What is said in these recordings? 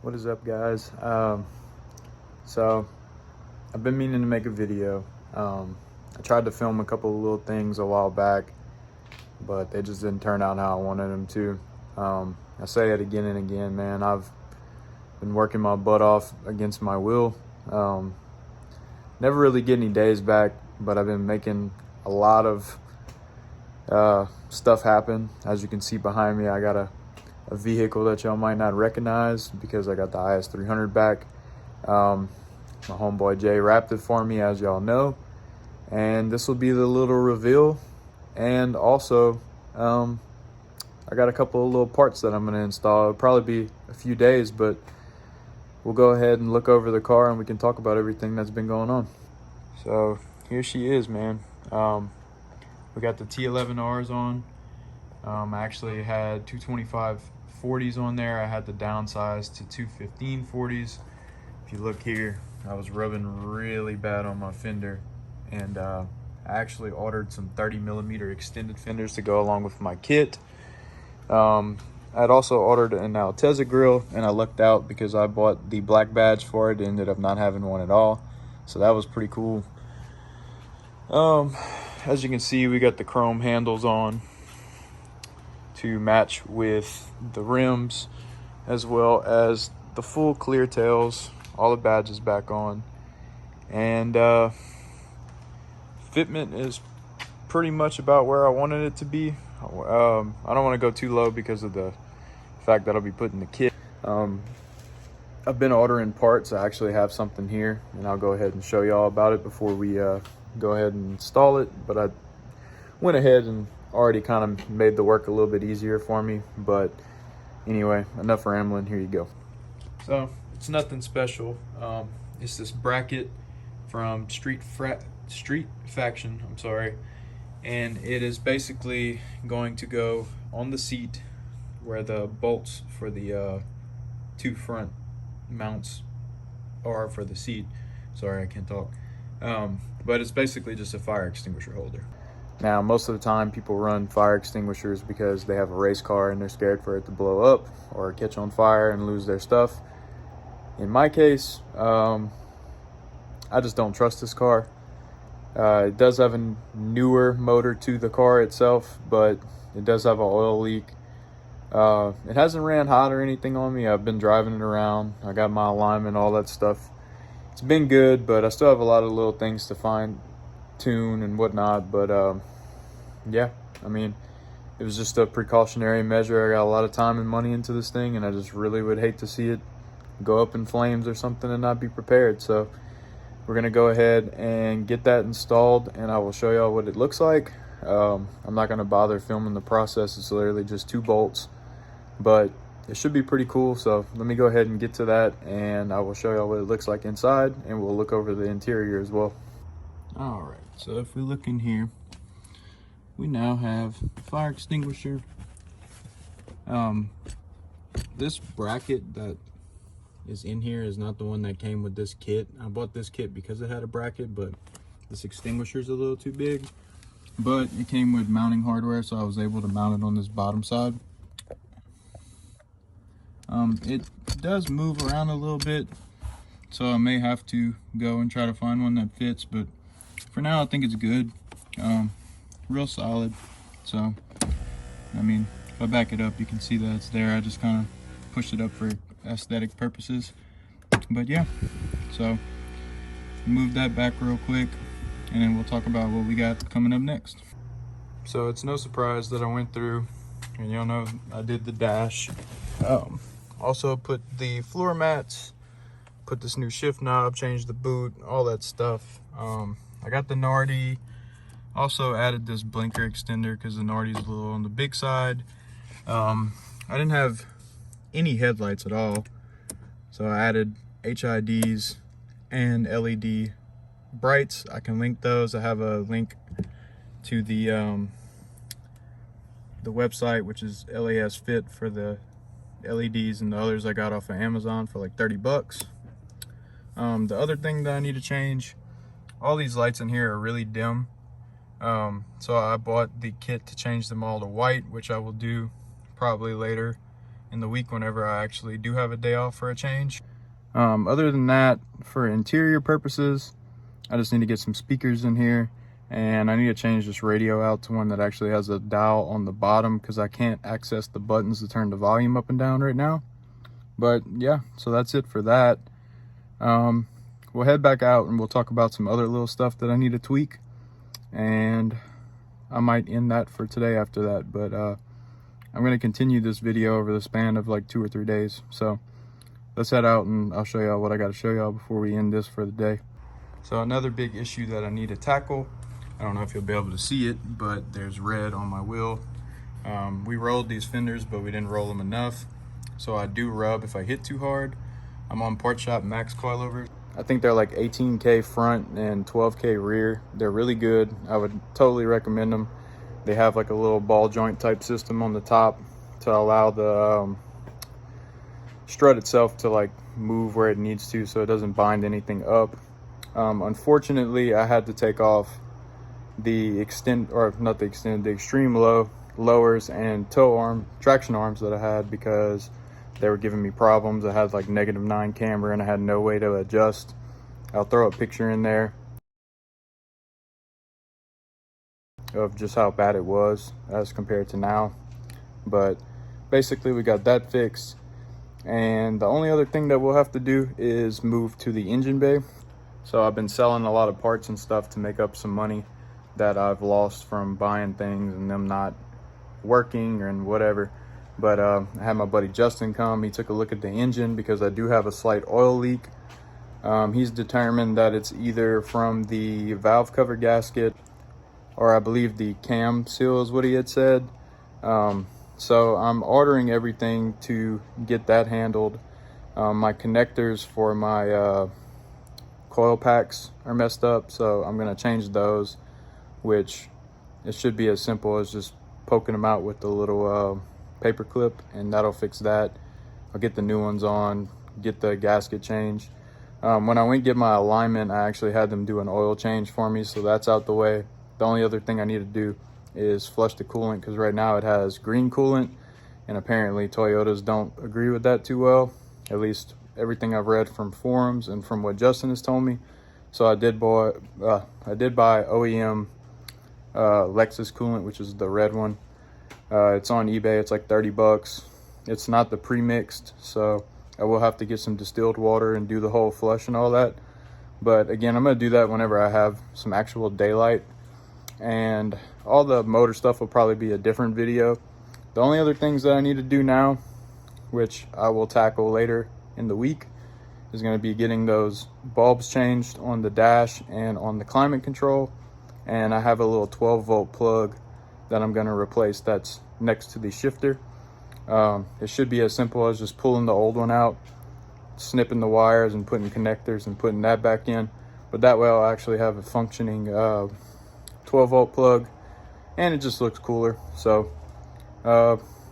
What is up, guys? So I've been meaning to make a video. I tried to film a couple of little things a while back, but they just didn't turn out how I wanted them to. I say it again and again, man. I've been working my butt off against my will. Never really get any days back, but I've been making a lot of stuff happen. As you can see behind me, I got a vehicle that y'all might not recognize because I got the IS300 back. My homeboy Jay wrapped it for me, as y'all know, and this will be the little reveal. And also I got a couple of little parts that I'm going to install. It'll probably be a few days, but we'll go ahead and look over the car and we can talk about everything that's been going on. So here she is, man. We got the T11Rs on. I actually had 225 40s on there. I had to downsize to 215 40s. If you look here, I was rubbing really bad on my fender, and I actually ordered some 30mm extended fenders to go along with my kit. I'd also ordered an Altezza grill, and I lucked out because I bought the black badge for it. Ended up not having one at all, so that was pretty cool. As you can see, we got the chrome handles on to match with the rims, as well as the full clear tails, all the badges back on, and fitment is pretty much about where I wanted it to be. I don't want to go too low because of the fact that I'll be putting the kit. I've been ordering parts. I actually have something here, and I'll go ahead and show y'all about it before we go ahead and install it. But I went ahead and already kind of made the work a little bit easier for me. But anyway, enough rambling. Here you go. So it's nothing special. It's this bracket from Street Faction, I'm sorry, and it is basically going to go on the seat where the bolts for the two front mounts are for the seat. Sorry, I can't talk. But it's basically just a fire extinguisher holder. Now, most of the time people run fire extinguishers because they have a race car and they're scared for it to blow up or catch on fire and lose their stuff. In my case, I just don't trust this car. It does have a newer motor to the car itself, but it does have an oil leak. It hasn't ran hot or anything on me. I've been driving it around. I got my alignment, all that stuff. It's been good, but I still have a lot of little things to fine tune and whatnot. But yeah, I mean, it was just a precautionary measure. I got a lot of time and money into this thing, and I just really would hate to see it go up in flames or something and not be prepared. So we're gonna go ahead and get that installed, and I will show y'all what it looks like. I'm not gonna bother filming the process. It's literally just 2 bolts, but it should be pretty cool. So let me go ahead and get to that, and I will show y'all what it looks like inside, and we'll look over the interior as well. All right, so if we look in here, we now have fire extinguisher. This bracket that is in here is not the one that came with this kit. I bought this kit because it had a bracket, but this extinguisher is a little too big. But it came with mounting hardware, so I was able to mount it on this bottom side. It does move around a little bit, so I may have to go and try to find one that fits, but for now I think it's good. Real solid. So I mean, if I back it up, you can see that it's there. I just kind of pushed it up for aesthetic purposes. But yeah, so move that back real quick, and then we'll talk about what we got coming up next. So it's no surprise that I went through, and y'all know I did the dash. Also put the floor mats, put this new shift knob, changed the boot, all that stuff. I got the Nardi. Also added this blinker extender because the Nardi is a little on the big side. I didn't have any headlights at all, so I added HIDs and LED brights. I can link those. I have a link to the website, which is LAS Fit, for the LEDs, and the others I got off of Amazon for like 30 bucks. The other thing that I need to change, all these lights in here are really dim. So I bought the kit to change them all to white, which I will do probably later. in the week whenever I actually do have a day off for a change. Other than that, for interior purposes, I just need to get some speakers in here, and I need to change this radio out to one that actually has a dial on the bottom, because I can't access the buttons to turn the volume up and down right now. But yeah, so that's it for that. We'll head back out and we'll talk about some other little stuff that I need to tweak, and I might end that for today after that. But I'm going to continue this video over the span of like 2 or 3 days. So let's head out and I'll show y'all what I got to show y'all before we end this for the day. So another big issue that I need to tackle, I don't know if you'll be able to see it, but there's red on my wheel. We rolled these fenders, but we didn't roll them enough. So I do rub if I hit too hard. I'm on Part Shop Max coilovers. I think they're like 18K front and 12K rear. They're really good. I would totally recommend them. They have like a little ball joint type system on the top to allow the strut itself to like move where it needs to, so it doesn't bind anything up. Unfortunately, I had to take off the extreme low lowers and traction arms that I had because they were giving me problems. I had like -9 camber and I had no way to adjust. I'll throw a picture in there of just how bad it was as compared to now. But basically we got that fixed, and the only other thing that we'll have to do is move to the engine bay. So I've been selling a lot of parts and stuff to make up some money that I've lost from buying things and them not working and whatever. But I had my buddy Justin come. He took a look at the engine because I do have a slight oil leak. He's determined that it's either from the valve cover gasket, or I believe the cam seal is what he had said. So I'm ordering everything to get that handled. My connectors for my coil packs are messed up, so I'm gonna change those, which it should be as simple as just poking them out with the little paper clip, and that'll fix that. I'll get the new ones on, get the gasket changed. When I went get my alignment, I actually had them do an oil change for me, so that's out the way. The only other thing I need to do is flush the coolant, because right now it has green coolant, and apparently Toyotas don't agree with that too well, at least everything I've read from forums and from what Justin has told me. So I did buy OEM Lexus coolant, which is the red one. It's on eBay. It's like 30 bucks. It's not the pre-mixed, so I will have to get some distilled water and do the whole flush and all that. But again, I'm going to do that whenever I have some actual daylight, and all the motor stuff will probably be a different video. The only other things that I need to do now, which I will tackle later in the week, is going to be getting those bulbs changed on the dash and on the climate control. And I have a little 12-volt plug that I'm going to replace that's next to the shifter. It should be as simple as just pulling the old one out, snipping the wires and putting connectors and putting that back in. But that way I'll actually have a functioning 12-volt plug, and it just looks cooler. So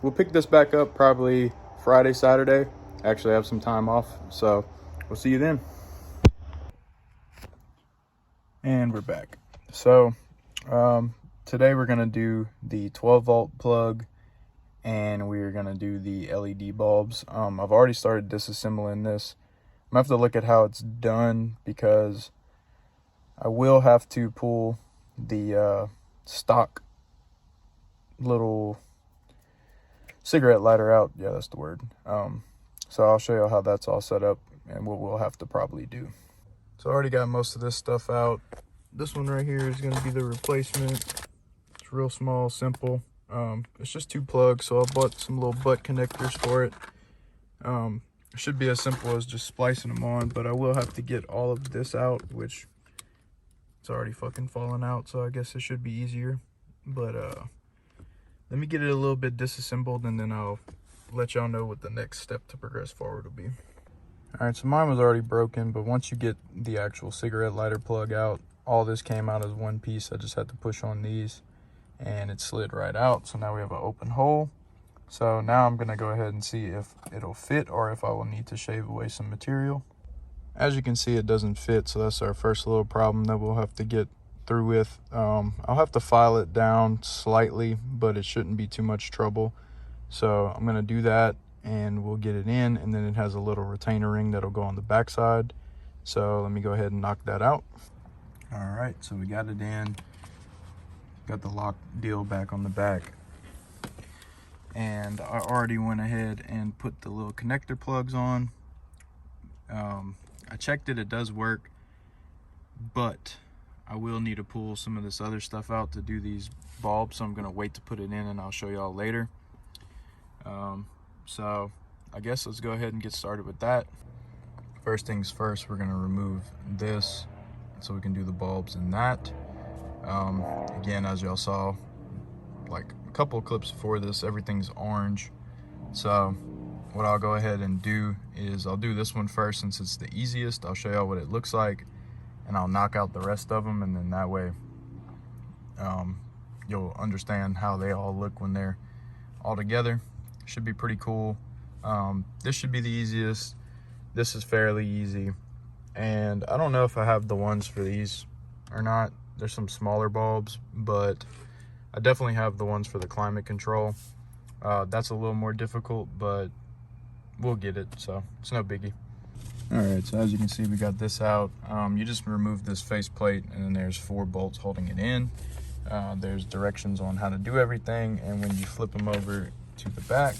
we'll pick this back up probably Friday, Saturday. I actually have some time off, so we'll see you then. And we're back. So today we're gonna do the 12-volt plug, and we're gonna do the LED bulbs. I've already started disassembling this. I'm gonna have to look at how it's done, because I will have to pull the stock little cigarette lighter out. Yeah, that's the word. So I'll show you how that's all set up and what we'll have to probably do. So I already got most of this stuff out. This one right here is going to be the replacement. It's real small, simple. It's just 2 plugs, so I bought some little butt connectors for it. It should be as simple as just splicing them on, but I will have to get all of this out, which it's already fucking falling out, so I guess it should be easier. But let me get it a little bit disassembled, and then I'll let y'all know what the next step to progress forward will be. All right, so mine was already broken, but once you get the actual cigarette lighter plug out, all this came out as one piece. I just had to push on these and it slid right out. So now we have an open hole. So now I'm gonna go ahead and see if it'll fit or if I will need to shave away some material. As you can see, it doesn't fit, so that's our first little problem that we'll have to get through with. I'll have to file it down slightly, but it shouldn't be too much trouble. So I'm gonna do that, and we'll get it in, and then it has a little retainer ring that'll go on the back side. So let me go ahead and knock that out. All right, so we got it in, got the lock deal back on the back, and I already went ahead and put the little connector plugs on. I checked it, it does work, but I will need to pull some of this other stuff out to do these bulbs, so I'm gonna wait to put it in and I'll show y'all later. So I guess let's go ahead and get started with that. First things first, we're gonna remove this so we can do the bulbs in that. Again, as y'all saw, like a couple of clips before this, everything's orange. So what I'll go ahead and do is I'll do this one first since it's the easiest. I'll show y'all what it looks like, and I'll knock out the rest of them, and then that way you'll understand how they all look when they're all together. Should be pretty cool. This should be the easiest. This is fairly easy, and I don't know if I have the ones for these or not. There's some smaller bulbs, but I definitely have the ones for the climate control. That's a little more difficult, but we'll get it, so it's no biggie. All right, so as you can see, we got this out. You just remove this face plate, and then there's 4 bolts holding it in. There's directions on how to do everything, and when you flip them over to the back,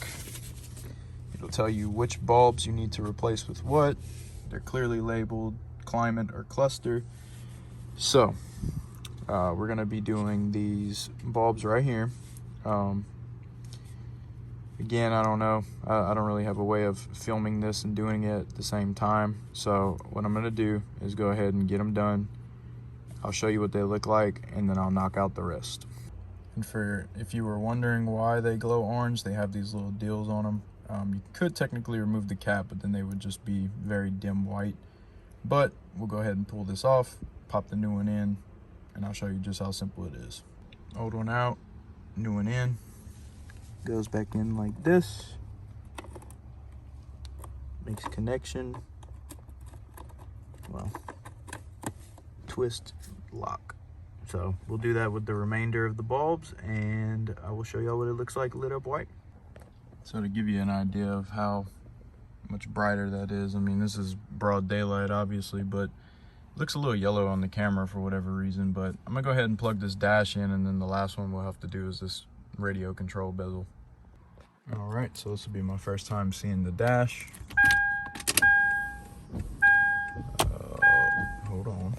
it'll tell you which bulbs you need to replace with what. They're clearly labeled climate or cluster. So we're gonna be doing these bulbs right here. Again, I don't know, I don't really have a way of filming this and doing it at the same time. So what I'm gonna do is go ahead and get them done. I'll show you what they look like, and then I'll knock out the rest. And if you were wondering why they glow orange, they have these little deals on them. You could technically remove the cap, but then they would just be very dim white. But we'll go ahead and pull this off, pop the new one in, and I'll show you just how simple it is. Old one out, new one in. Goes back in like this. Makes connection. Well, twist, lock. So we'll do that with the remainder of the bulbs, and I will show y'all what it looks like lit up white. So to give you an idea of how much brighter that is, I mean, this is broad daylight obviously, but it looks a little yellow on the camera for whatever reason. But I'm gonna go ahead and plug this dash in, and then the last one we'll have to do is this radio control bezel. All right, so this will be my first time seeing the dash. Hold on.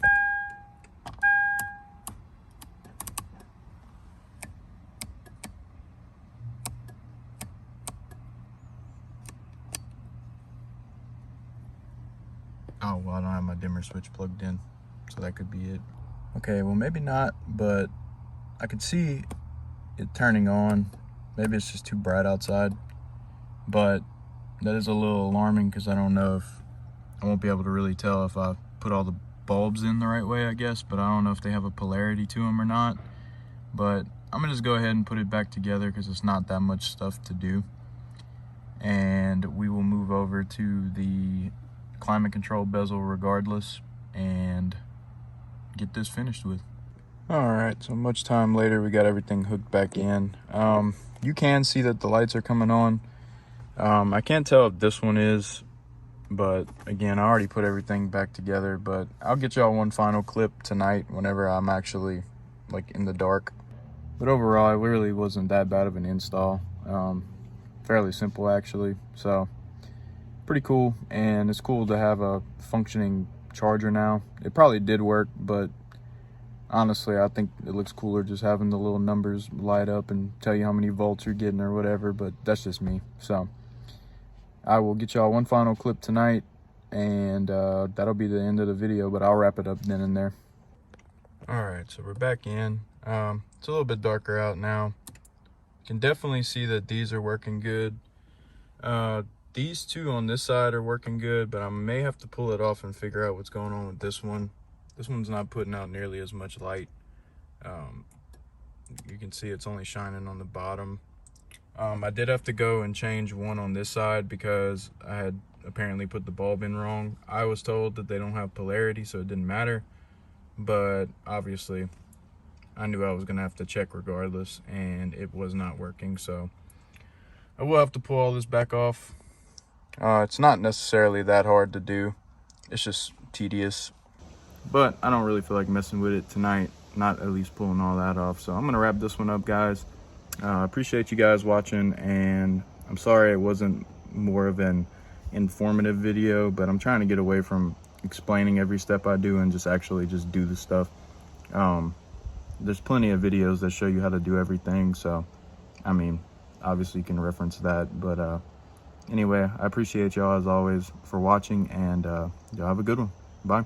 Oh, well, I don't have my dimmer switch plugged in, so that could be it. Okay, well, maybe not, but I could see it turning on. Maybe it's just too bright outside, but that is a little alarming because I don't know if I won't be able to really tell if I put all the bulbs in the right way, I guess, but I don't know if they have a polarity to them or not. But I'm gonna just go ahead and put it back together because it's not that much stuff to do. And we will move over to the climate control bezel regardless and get this finished with. All right, so much time later, we got everything hooked back in. You can see that the lights are coming on. I can't tell if this one is, but again, I already put everything back together, but I'll get y'all one final clip tonight whenever I'm actually like in the dark. But overall, it really wasn't that bad of an install. Fairly simple actually, so pretty cool. And it's cool to have a functioning charger now. It probably did work, but honestly, I think it looks cooler just having the little numbers light up and tell you how many volts you're getting or whatever, but that's just me. So I will get y'all one final clip tonight, and that'll be the end of the video, but I'll wrap it up then and there. All right, so we're back in. It's a little bit darker out now. You can definitely see that these are working good. These two on this side are working good, but I may have to pull it off and figure out what's going on with this one. This one's not putting out nearly as much light. You can see it's only shining on the bottom. I did have to go and change one on this side because I had apparently put the bulb in wrong. I was told that they don't have polarity, so it didn't matter. But obviously, I knew I was gonna have to check regardless, and it was not working. So I will have to pull all this back off. It's not necessarily that hard to do. It's just tedious. But I don't really feel like messing with it tonight. Not at least pulling all that off. So I'm going to wrap this one up, guys. I appreciate you guys watching. And I'm sorry it wasn't more of an informative video. But I'm trying to get away from explaining every step I do and just actually just do the stuff. There's plenty of videos that show you how to do everything. So, I mean, obviously you can reference that. But anyway, I appreciate y'all as always for watching. And y'all have a good one. Bye.